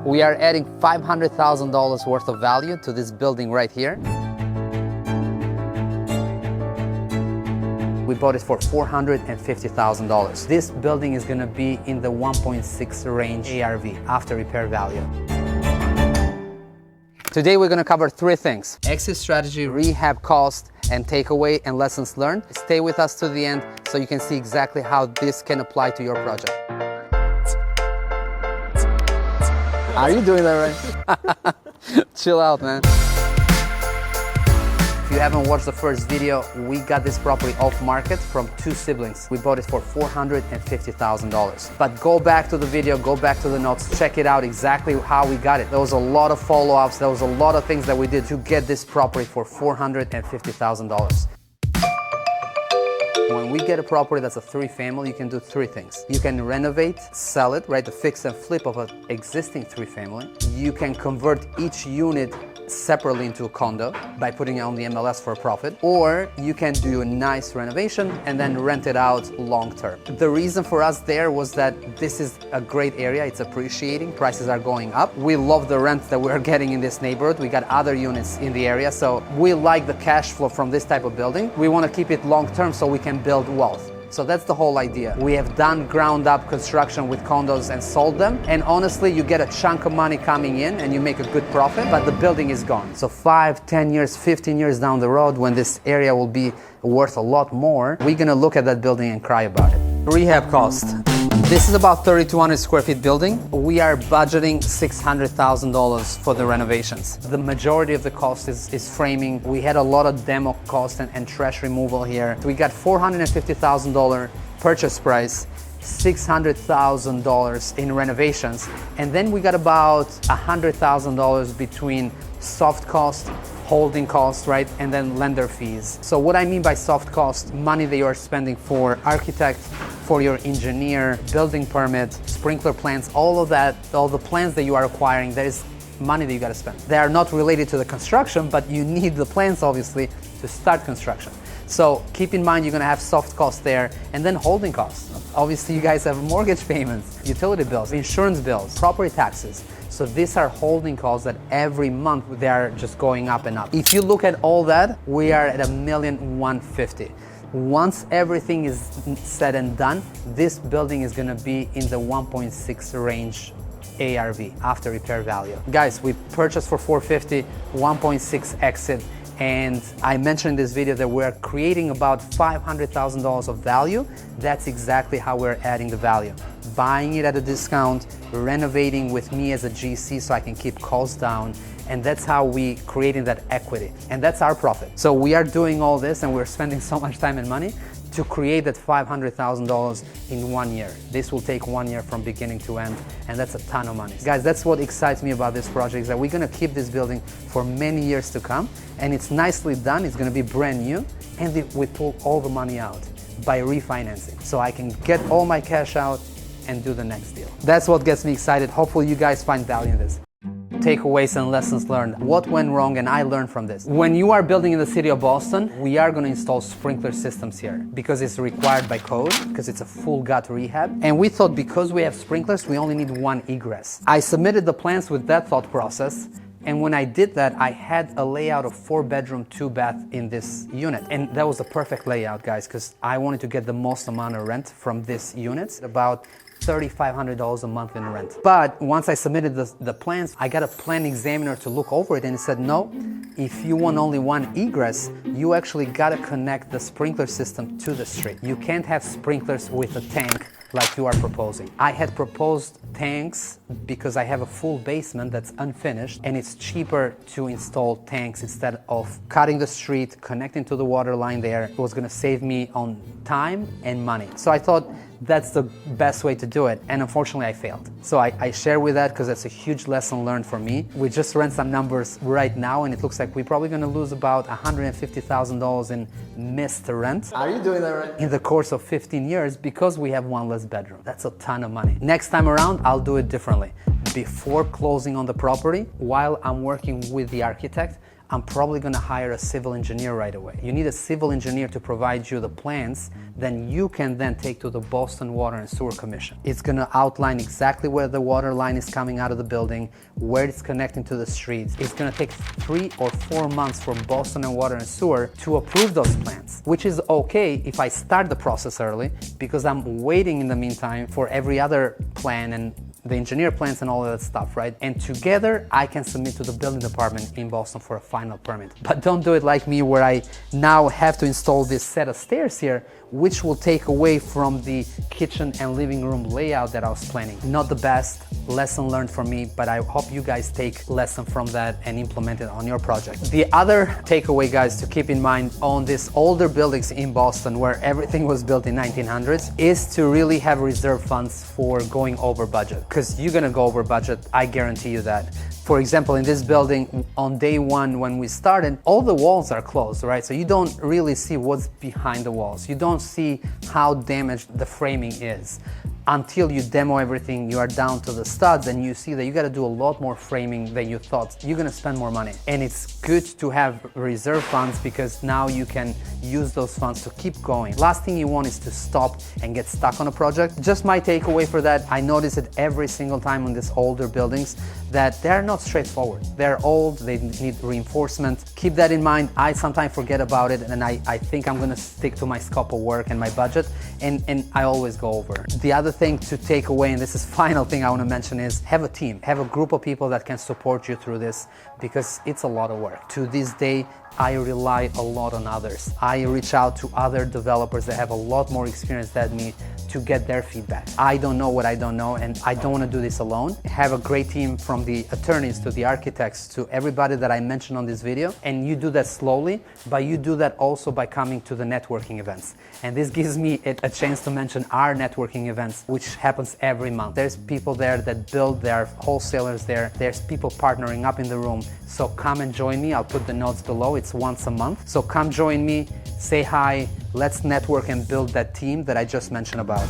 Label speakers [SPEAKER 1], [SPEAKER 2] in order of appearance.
[SPEAKER 1] We are adding $500,000 worth of value to this building right here. We bought it for $450,000. This building is gonna be in the 1.6 range ARV, after repair value. Today we're gonna cover three things: exit strategy, rehab cost, and takeaway and lessons learned. Stay with us to the end so you can see exactly how this can apply to your project. Are you doing that right? Chill out, man. If you haven't watched the first video, we got this property off market from two siblings. We bought it for $450,000. But go back to the video, go back to the notes, check it out exactly how we got it. There was a lot of follow-ups, there was a lot of things that we did to get this property for $450,000. When we get a property that's a three-family, you can do three things. You can renovate, sell it, right, the fix and flip of an existing three-family. You can convert each unit separately into a condo by putting it on the MLS for a profit, or you can do a nice renovation and then rent it out long term. The reason for us there was that this is a great area, it's appreciating, prices are going up. We love the rent that we're getting in this neighborhood. We got other units in the area, so we like the cash flow from this type of building. We want to keep it long term so we can build wealth. So that's the whole idea. We have done ground up construction with condos and sold them. And honestly, you get a chunk of money coming in and you make a good profit, but the building is gone. So 5, 10 years, 15 years down the road, when this area will be worth a lot more, we're gonna look at that building and cry about it. Rehab cost. This is about 3,200 square feet building. We are budgeting $600,000 for the renovations. The majority of the cost is framing. We had a lot of demo cost and trash removal here. We got $450,000 purchase price, $600,000 in renovations, and then we got about $100,000 between soft cost, holding costs, right, and then lender fees. So what I mean by soft cost, money that you are spending for architect, for your engineer, building permit, sprinkler plans, all of that, all the plans that you are acquiring, there is money that you gotta spend. They are not related to the construction, but you need the plans obviously to start construction. So keep in mind you're gonna have soft costs there, and then holding costs. Obviously you guys have mortgage payments, utility bills, insurance bills, property taxes. So these are holding costs that every month they are just going up and up. If you look at all that, we are at $1,150,000. Once everything is said and done, this building is gonna be in the 1.6 range ARV, after repair value. Guys, we purchased for $450,000, 1.6 exit, and I mentioned in this video that we're creating about $500,000 of value. That's exactly how we're adding the value. Buying it at a discount, renovating with me as a GC so I can keep costs down, and that's how we creating that equity, and that's our profit. So we are doing all this and we're spending so much time and money to create that $500,000 in 1 year. This will take 1 year from beginning to end, and that's a ton of money. Guys, that's what excites me about this project, is that we're gonna keep this building for many years to come, and it's nicely done, it's gonna be brand new, and we pull all the money out by refinancing. So I can get all my cash out and do the next deal. That's what gets me excited. Hopefully you guys find value in this. Takeaways and lessons learned. What went wrong and I learned from this. When you are building in the city of Boston, we are going to install sprinkler systems here because it's required by code, because it's a full gut rehab. And we thought because we have sprinklers, we only need one egress. I submitted the plans with that thought process. And when I did that, I had a layout of 4-bedroom, 2-bath in this unit. And that was the perfect layout, guys, because I wanted to get the most amount of rent from this unit, about $3,500 a month in rent. But once I submitted the plans, I got a plan examiner to look over it, and he said, no, if you want only one egress, you actually gotta connect the sprinkler system to the street. You can't have sprinklers with a tank like you are proposing. I had proposed tanks because I have a full basement that's unfinished, and it's cheaper to install tanks instead of cutting the street, connecting to the water line there. It was gonna save me on time and money. So I thought that's the best way to do it, and unfortunately I failed. So I share with that because that's a huge lesson learned for me. We just ran some numbers right now, and it looks like we're probably gonna lose about $150,000 in missed rent.
[SPEAKER 2] Are you doing that right?
[SPEAKER 1] In the course of 15 years because we have one less bedroom. That's a ton of money. Next time around, I'll do it differently. Before closing on the property, while I'm working with the architect, I'm probably going to hire a civil engineer right away. You need a civil engineer to provide you the plans, then you can then take to the Boston Water and Sewer Commission. It's going to outline exactly where the water line is coming out of the building, where it's connecting to the streets. It's going to take 3 or 4 months for Boston and Water and Sewer to approve those plans, which is okay if I start the process early, because I'm waiting in the meantime for every other plan and the engineer plans and all of that stuff, right? And together I can submit to the building department in Boston for a final permit. But don't do it like me, where I now have to install this set of stairs here, which will take away from the kitchen and living room layout that I was planning. Not the best, lesson learned for me, but I hope you guys take lesson from that and implement it on your project. The other takeaway, guys, to keep in mind on these older buildings in Boston where everything was built in 1900s is to really have reserve funds for going over budget, because you're gonna go over budget, I guarantee you that. For example, in this building, on day one when we started, all the walls are closed, right? So you don't really see what's behind the walls. You don't see how damaged the framing is. Until you demo everything, you are down to the studs and you see that you got to do a lot more framing than you thought. You're going to spend more money. And it's good to have reserve funds, because now you can use those funds to keep going. Last thing you want is to stop and get stuck on a project. Just my takeaway for that, I notice it every single time on these older buildings, that they're not straightforward. They're old, they need reinforcement. Keep that in mind. I sometimes forget about it, and I think I'm going to stick to my scope of work and my budget, and I always go over. The other thing to take away, and this is final thing I want to mention, is have a team, have a group of people that can support you through this, because it's a lot of work. To this day, I rely a lot on others. I reach out to other developers that have a lot more experience than me to get their feedback. I don't know what I don't know, and I don't want to do this alone. Have a great team, from the attorneys to the architects to everybody that I mentioned on this video, and you do that slowly, but you do that also by coming to the networking events. And this gives me a chance to mention our networking events, which happens every month. There's people there that build, there are wholesalers there, there's people partnering up in the room. So come and join me. I'll put the notes below. It's once a month. So come join me, say hi, let's network and build that team that I just mentioned about.